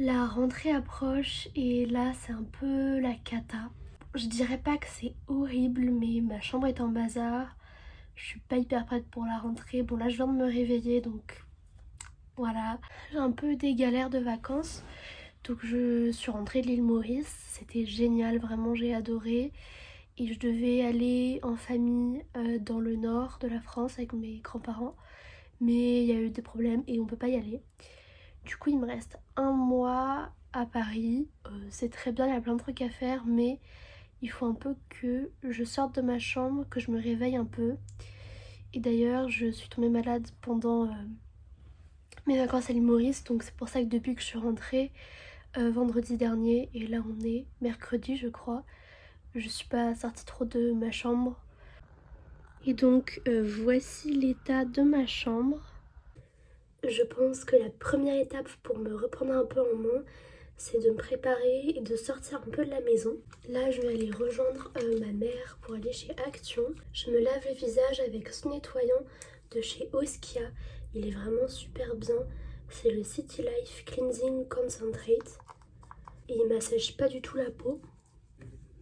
La rentrée approche et là c'est un peu la cata. Je dirais pas que c'est horrible mais ma chambre est en bazar. Je suis pas hyper prête pour la rentrée. Bon là je viens de me réveiller donc voilà. J'ai un peu des galères de vacances. Donc je suis rentrée de l'île Maurice. C'était génial, vraiment j'ai adoré. Et je devais aller en famille dans le nord de la France avec mes grands-parents. Mais il y a eu des problèmes et on peut pas y aller. Du coup, il me reste un mois à Paris. C'est très bien, il y a plein de trucs à faire, mais il faut un peu que je sorte de ma chambre, que je me réveille un peu. Et d'ailleurs, je suis tombée malade pendant mes vacances à l'île Maurice, donc c'est pour ça que depuis que je suis rentrée vendredi dernier, et là on est mercredi, je crois, je suis pas sortie trop de ma chambre. Et donc, voici l'état de ma chambre. Je pense que la première étape pour me reprendre un peu en main, c'est de me préparer et de sortir un peu de la maison. Là, je vais aller rejoindre ma mère pour aller chez Action. Je me lave le visage avec ce nettoyant de chez Oskia. Il est vraiment super bien. C'est le City Life Cleansing Concentrate. Et il massage pas du tout la peau.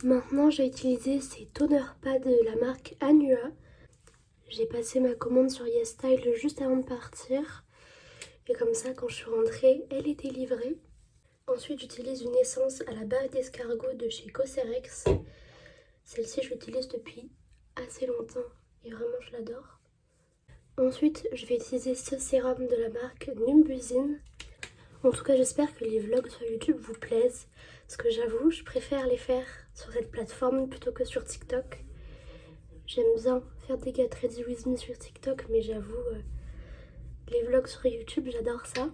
Maintenant, j'ai utilisé ces toner pads de la marque Anua. J'ai passé ma commande sur YesStyle juste avant de partir. Et comme ça, quand je suis rentrée, elle était livrée. Ensuite, j'utilise une essence à la bave d'escargot de chez Cosrx. Celle-ci, je l'utilise depuis assez longtemps et vraiment, je l'adore. Ensuite, je vais utiliser ce sérum de la marque Numbuzin. En tout cas, j'espère que les vlogs sur YouTube vous plaisent. Parce que j'avoue, je préfère les faire sur cette plateforme plutôt que sur TikTok. J'aime bien faire des Get Ready With Me sur TikTok, mais j'avoue, les vlogs sur YouTube, j'adore ça.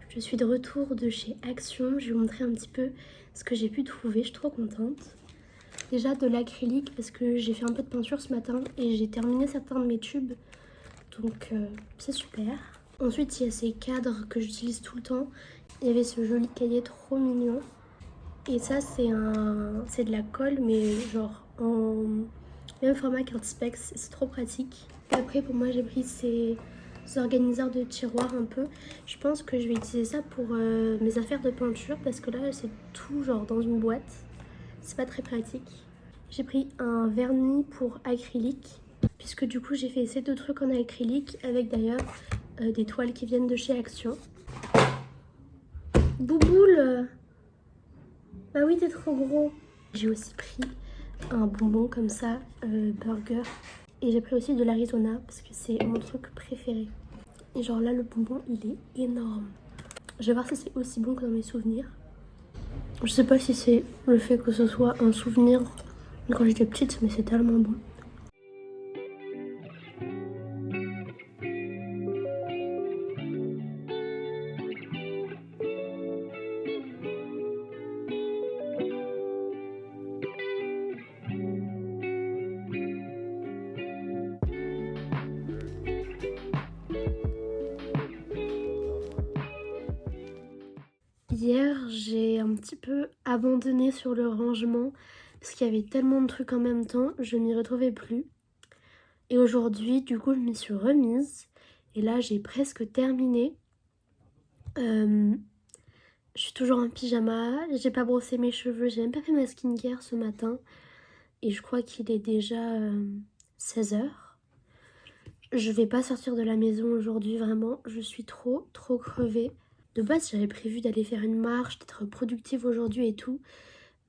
Je suis de retour de chez Action. Je vais vous montrer un petit peu ce que j'ai pu trouver. Je suis trop contente. Déjà de l'acrylique parce que j'ai fait un peu de peinture ce matin et j'ai terminé certains de mes tubes. Donc c'est super. Ensuite, il y a ces cadres que j'utilise tout le temps. Il y avait ce joli cahier trop mignon. Et ça, c'est de la colle, mais genre en même format qu'un Specs. C'est trop pratique. Et après, pour moi, j'ai pris ces organiseurs de tiroirs un peu. Je pense que je vais utiliser ça pour mes affaires de peinture parce que là, c'est tout genre dans une boîte. C'est pas très pratique. J'ai pris un vernis pour acrylique puisque du coup, j'ai fait ces deux trucs en acrylique avec d'ailleurs des toiles qui viennent de chez Action. Bouboule! Bah oui, t'es trop gros. J'ai aussi pris un bonbon comme ça, burger. Et j'ai pris aussi de l'Arizona parce que c'est mon truc préféré. Et genre là, le bonbon, il est énorme. Je vais voir si c'est aussi bon que dans mes souvenirs. Je sais pas si c'est le fait que ce soit un souvenir quand j'étais petite, mais c'est tellement bon. Hier, j'ai un petit peu abandonné sur le rangement parce qu'il y avait tellement de trucs en même temps, je m'y retrouvais plus. Et aujourd'hui, du coup, je m'y suis remise et là, j'ai presque terminé. Je suis toujours en pyjama, j'ai pas brossé mes cheveux, j'ai même pas fait ma skincare ce matin. Et je crois qu'il est déjà 16 h. Je vais pas sortir de la maison aujourd'hui, vraiment, je suis trop crevée. De base, j'avais prévu d'aller faire une marche, d'être productive aujourd'hui et tout.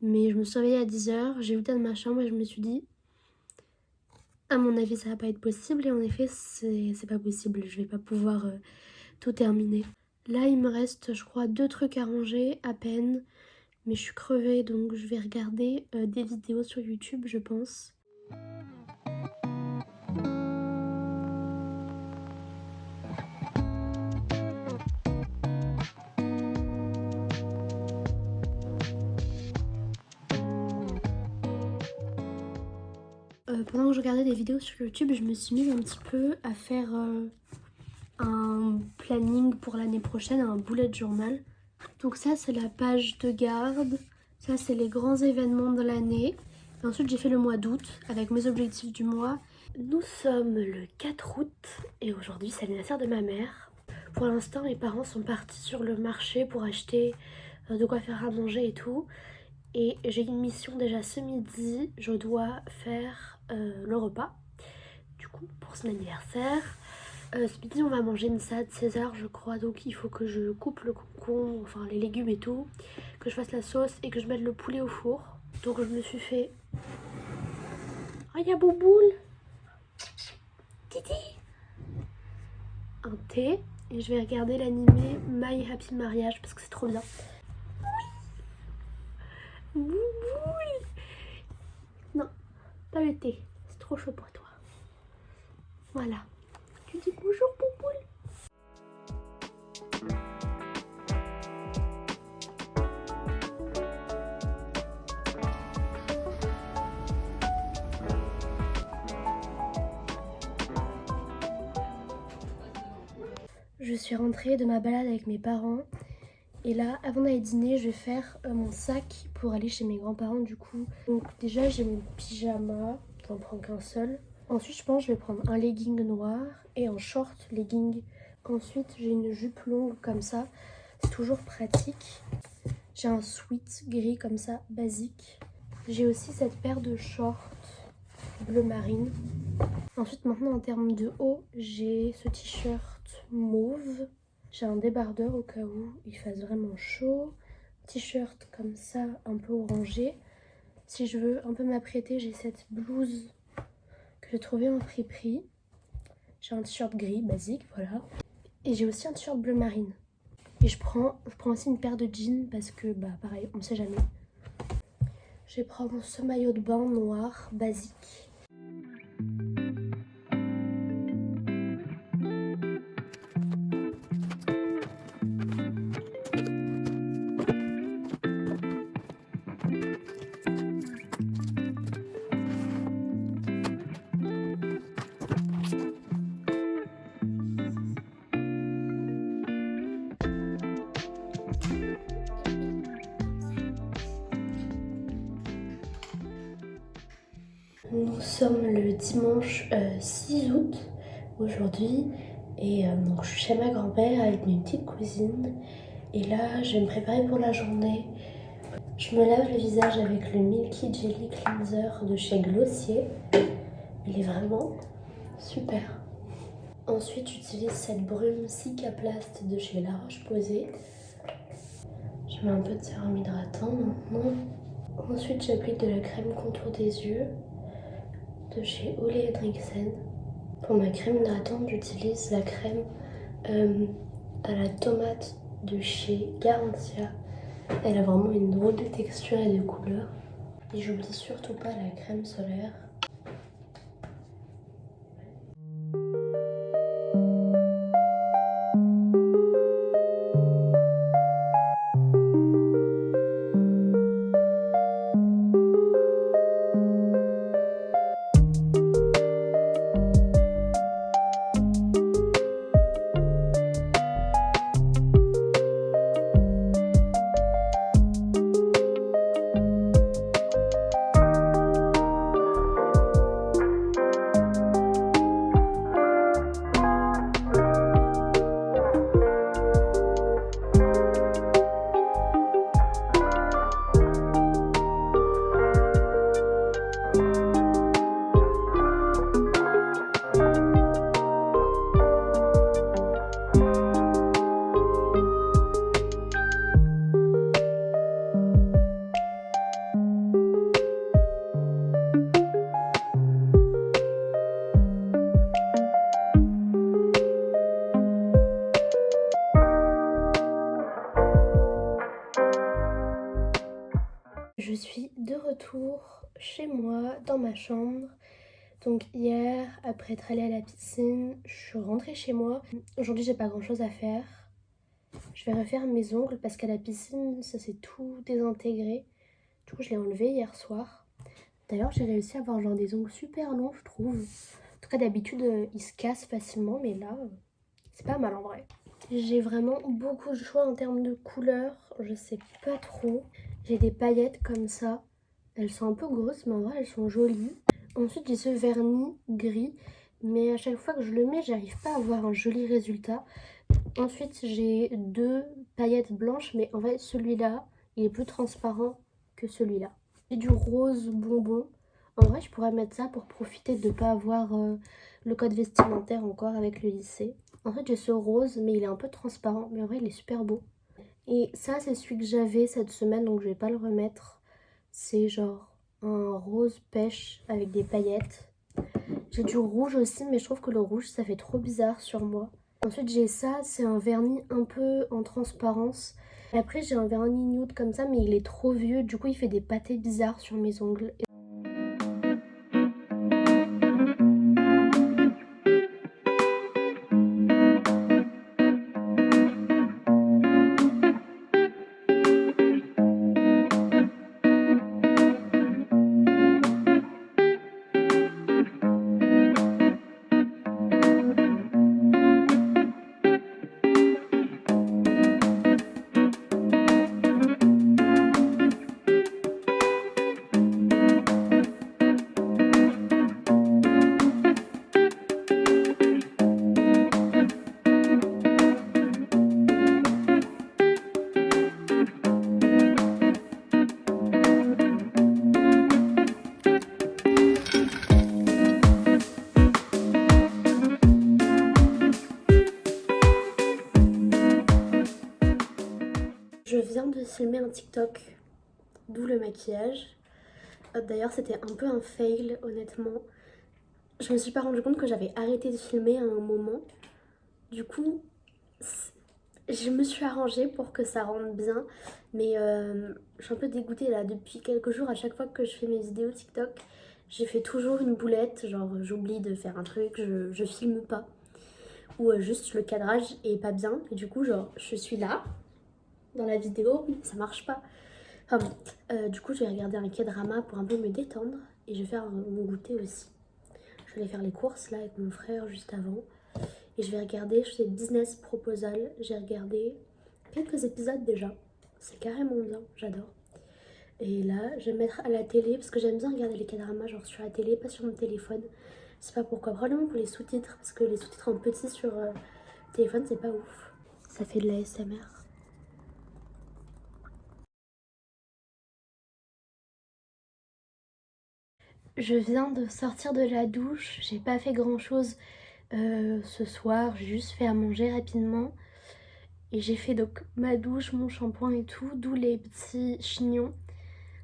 Mais je me suis réveillée à 10 h, j'ai goûté de ma chambre et je me suis dit, à mon avis, ça va pas être possible. Et en effet, c'est pas possible, je vais pas pouvoir tout terminer. Là, il me reste, je crois, 2 trucs à ranger à peine. Mais je suis crevée, donc je vais regarder des vidéos sur YouTube, je pense. Pendant que je regardais des vidéos sur YouTube, je me suis mise un petit peu à faire un planning pour l'année prochaine, un bullet journal. Donc ça, c'est la page de garde. Ça, c'est les grands événements de l'année. Et ensuite, j'ai fait le mois d'août avec mes objectifs du mois. Nous sommes le 4 août et aujourd'hui, c'est l'anniversaire de ma mère. Pour l'instant, mes parents sont partis sur le marché pour acheter de quoi faire à manger et tout. Et j'ai une mission déjà ce midi, je dois faire le repas, du coup, pour son anniversaire. Ce midi, on va manger une salade César, je crois, donc il faut que je coupe le concombre, enfin les légumes et tout, que je fasse la sauce et que je mette le poulet au four. Donc je me suis fait... Oh, il y a Bouboule! Titi! Un thé, et je vais regarder l'animé My Happy Marriage parce que c'est trop bien. Oui! Bouboule! Non, pas le thé, c'est trop chaud pour toi. Voilà. Tu dis bonjour, Bouboule. Je suis rentrée de ma balade avec mes parents. Et là, avant d'aller dîner, je vais faire mon sac pour aller chez mes grands-parents du coup. Donc déjà, j'ai mon pyjama. J'en prends qu'un seul. Ensuite, je pense que je vais prendre un legging noir et un short legging. Ensuite, j'ai une jupe longue comme ça. C'est toujours pratique. J'ai un sweat gris comme ça, basique. J'ai aussi cette paire de shorts bleu marine. Ensuite, maintenant, en termes de haut, j'ai ce t-shirt mauve. J'ai un débardeur au cas où il fasse vraiment chaud. T-shirt comme ça, un peu orangé. Si je veux un peu m'apprêter, j'ai cette blouse que j'ai trouvée en friperie. J'ai un t-shirt gris, basique, voilà. Et j'ai aussi un t-shirt bleu marine. Et je prends aussi une paire de jeans parce que, bah pareil, on sait jamais. Je vais prendre ce maillot de bain noir, basique. Nous sommes le dimanche 6 août aujourd'hui et donc je suis chez ma grand-mère avec mes petites cousines et là je vais me préparer pour la journée. Je me lave le visage avec le Milky Jelly Cleanser de chez Glossier. Il est vraiment super. Ensuite j'utilise cette brume Cicaplast de chez La Roche-Posay. Je mets un peu de sérum hydratant maintenant. Ensuite j'applique de la crème contour des yeux de chez Ole Henriksen. Pour ma crème hydratante, j'utilise la crème à la tomate de chez Garantia. Elle a vraiment une drôle de texture et de couleur. Et j'oublie surtout pas la crème solaire. Je suis de retour chez moi, dans ma chambre. Donc hier, après être allée à la piscine, je suis rentrée chez moi. Aujourd'hui, j'ai pas grand chose à faire. Je vais refaire mes ongles parce qu'à la piscine, ça s'est tout désintégré. Du coup, je l'ai enlevé hier soir. D'ailleurs, j'ai réussi à avoir genre des ongles super longs, je trouve. En tout cas, d'habitude, ils se cassent facilement, mais là, c'est pas mal en vrai. J'ai vraiment beaucoup de choix en termes de couleurs, je sais pas trop. J'ai des paillettes comme ça. Elles sont un peu grosses, mais en vrai, elles sont jolies. Ensuite, j'ai ce vernis gris, mais à chaque fois que je le mets, j'arrive pas à avoir un joli résultat. Ensuite j'ai 2 paillettes blanches, mais en fait celui-là il est plus transparent que celui-là. J'ai du rose bonbon. En vrai je pourrais mettre ça pour profiter de ne pas avoir le code vestimentaire encore avec le lycée. En fait j'ai ce rose mais il est un peu transparent, mais en vrai il est super beau. Et ça c'est celui que j'avais cette semaine donc je vais pas le remettre. C'est genre un rose pêche avec des paillettes. J'ai du rouge aussi mais je trouve que le rouge ça fait trop bizarre sur moi. Ensuite j'ai ça, c'est un vernis un peu en transparence. Et après j'ai un vernis nude comme ça mais il est trop vieux, du coup il fait des pâtés bizarres sur mes ongles. Je viens de filmer un TikTok, d'où le maquillage. D'ailleurs c'était un peu un fail honnêtement. Je me suis pas rendu compte que j'avais arrêté de filmer à un moment. Du coup, je me suis arrangée pour que ça rende bien. Mais je suis un peu dégoûtée là. Depuis quelques jours, à chaque fois que je fais mes vidéos TikTok, j'ai fait toujours une boulette. Genre j'oublie de faire un truc, je filme pas. Ou juste le cadrage est pas bien. Et du coup, genre je suis là, dans la vidéo, ça marche pas. Enfin bon, du coup je vais regarder un K-drama pour un peu me détendre. Et je vais faire mon goûter aussi. Je vais aller faire les courses là avec mon frère juste avant. Et je vais regarder, je fais Business Proposal. J'ai regardé quelques épisodes déjà. C'est carrément bien, j'adore. Et là, je vais me mettre à la télé parce que j'aime bien regarder les K-dramas genre sur la télé, pas sur mon téléphone. Je sais pas pourquoi, probablement pour les sous-titres parce que les sous-titres en petit sur téléphone c'est pas ouf. Ça fait de la ASMR. Je viens de sortir de la douche, j'ai pas fait grand chose ce soir, j'ai juste fait à manger rapidement. Et j'ai fait donc ma douche, mon shampoing et tout, d'où les petits chignons.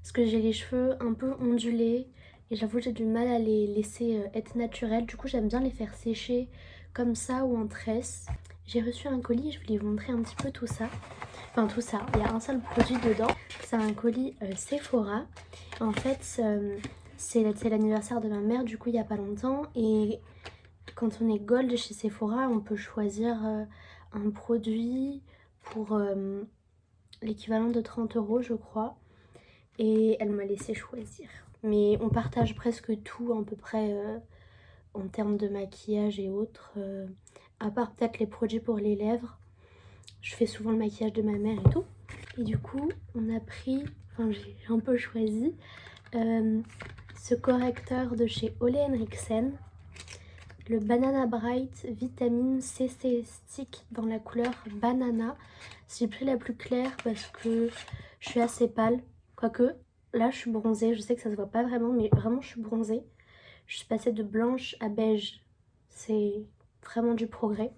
Parce que j'ai les cheveux un peu ondulés et j'avoue j'ai du mal à les laisser être naturels. Du coup j'aime bien les faire sécher comme ça ou en tresse. J'ai reçu un colis, je voulais vous montrer un petit peu tout ça. Enfin tout ça, il y a un seul produit dedans. C'est un colis Sephora. En fait c'est l'anniversaire de ma mère du coup il y a pas longtemps. Et quand on est gold chez Sephora on peut choisir un produit pour l'équivalent de 30 € je crois. Et elle m'a laissé choisir. Mais on partage presque tout à peu près en termes de maquillage et autres. À part peut-être les produits pour les lèvres. Je fais souvent le maquillage de ma mère et tout. Et du coup on a pris, enfin j'ai un peu choisi ce correcteur de chez Ole Henriksen. Le Banana Bright Vitamine CC Stick dans la couleur Banana. J'ai pris la plus claire parce que je suis assez pâle. Quoique, là je suis bronzée. Je sais que ça se voit pas vraiment, mais vraiment je suis bronzée. Je suis passée de blanche à beige. C'est vraiment du progrès.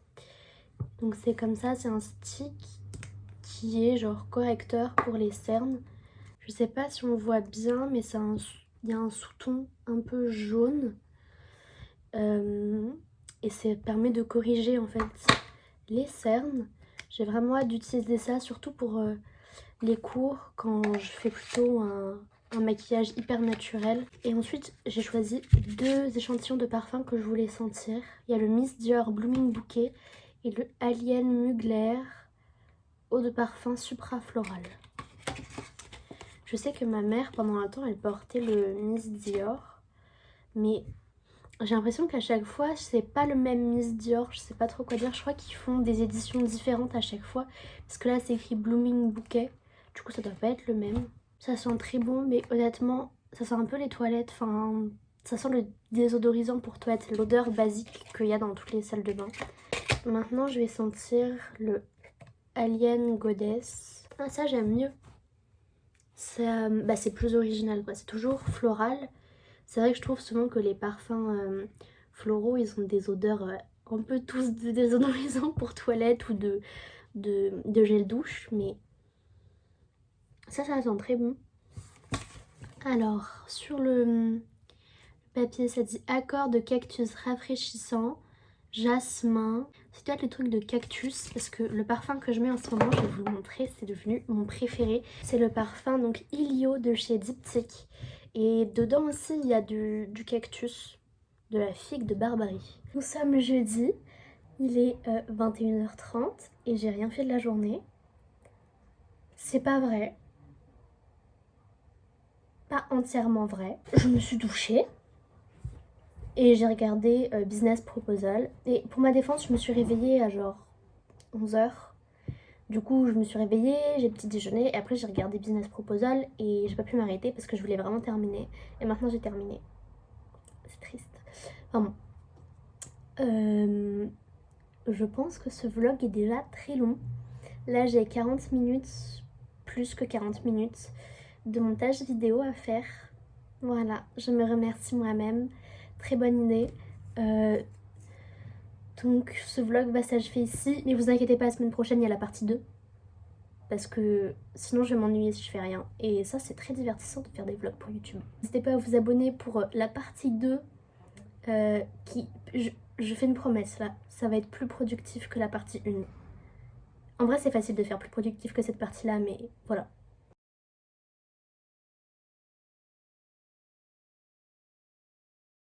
Donc c'est comme ça, c'est un stick qui est genre correcteur pour les cernes. Je sais pas si on voit bien, mais il y a un sous-ton un peu jaune. Et ça permet de corriger en fait les cernes. J'ai vraiment hâte d'utiliser ça, surtout pour les cours quand je fais plutôt un maquillage hyper naturel. Et ensuite j'ai choisi 2 échantillons de parfums que je voulais sentir. Il y a le Miss Dior Blooming Bouquet et le Alien Mugler eau de parfum Supra Floral. Je sais que ma mère pendant un temps elle portait le Miss Dior, mais j'ai l'impression qu'à chaque fois, c'est pas le même Miss Dior, je sais pas trop quoi dire. Je crois qu'ils font des éditions différentes à chaque fois. Parce que là, c'est écrit Blooming Bouquet. Du coup, ça doit pas être le même. Ça sent très bon, mais honnêtement, ça sent un peu les toilettes. Enfin, ça sent le désodorisant pour toilette, l'odeur basique qu'il y a dans toutes les salles de bain. Maintenant je vais sentir le Alien Goddess. Ah ça j'aime mieux. Ça, c'est plus original quoi, c'est toujours floral. C'est vrai que je trouve souvent que les parfums floraux ils ont des odeurs un peu tous désodorisants pour toilette ou de gel douche, mais ça sent très bon. Alors sur le papier ça dit accord de cactus rafraîchissant, jasmin. C'est peut-être le truc de cactus parce que le parfum que je mets en ce moment, je vais vous le montrer, c'est devenu mon préféré. C'est le parfum donc Ilio de chez Diptyque. Et dedans aussi il y a du cactus, de la figue de Barbarie. Nous sommes jeudi, il est 21h30 et j'ai rien fait de la journée. C'est pas vrai. Pas entièrement vrai. Je me suis douchée. Et j'ai regardé Business Proposal. Et pour ma défense, je me suis réveillée à genre 11h. Du coup, je me suis réveillée, j'ai petit déjeuner. Et après, j'ai regardé Business Proposal. Et j'ai pas pu m'arrêter parce que je voulais vraiment terminer. Et maintenant, j'ai terminé. C'est triste. Enfin bon. Je pense que ce vlog est déjà très long. Là, j'ai 40 minutes, plus que 40 minutes de montage vidéo à faire. Voilà, je me remercie moi-même. Très bonne idée. Donc ce vlog va s'achever ici. Mais vous inquiétez pas, la semaine prochaine, il y a la partie 2. Parce que sinon je vais m'ennuyer si je fais rien. Et ça, c'est très divertissant de faire des vlogs pour YouTube. N'hésitez pas à vous abonner pour la partie 2. Je fais une promesse là. Ça va être plus productif que la partie 1. En vrai, c'est facile de faire plus productif que cette partie-là, mais voilà.